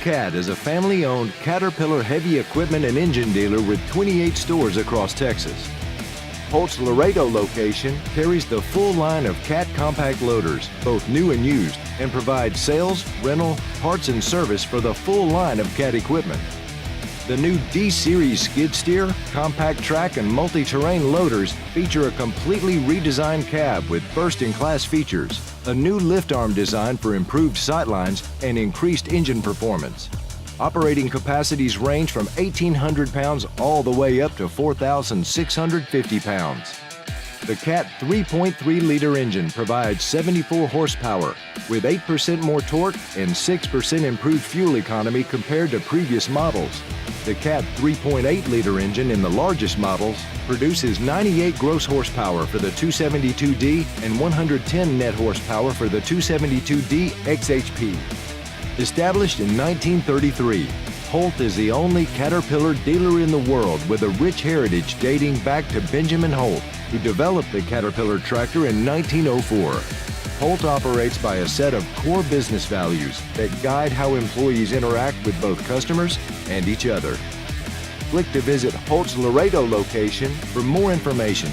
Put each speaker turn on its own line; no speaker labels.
CAT is a family-owned Caterpillar heavy equipment and engine dealer with 28 stores across Texas. HOLT's Laredo location carries the full line of CAT compact loaders, both new and used, and provides sales, rental, parts, and service for the full line of CAT equipment. The new D-Series skid steer, compact track, and multi-terrain loaders feature a completely redesigned cab with first-in-class features, a new lift arm design for improved sightlines and increased engine performance. Operating capacities range from 1,800 pounds all the way up to 4,650 pounds. The CAT 3.3-liter engine provides 74 horsepower with 8% more torque and 6% improved fuel economy compared to previous models. The CAT 3.8-liter engine in the largest models produces 98 gross horsepower for the 272D and 110 net horsepower for the 272D XHP. Established in 1933, HOLT is the only Caterpillar dealer in the world with a rich heritage dating back to Benjamin Holt, who developed the Caterpillar tractor in 1904. HOLT operates by a set of core business values that guide how employees interact with both customers and each other. Click to visit HOLT's Laredo location for more information.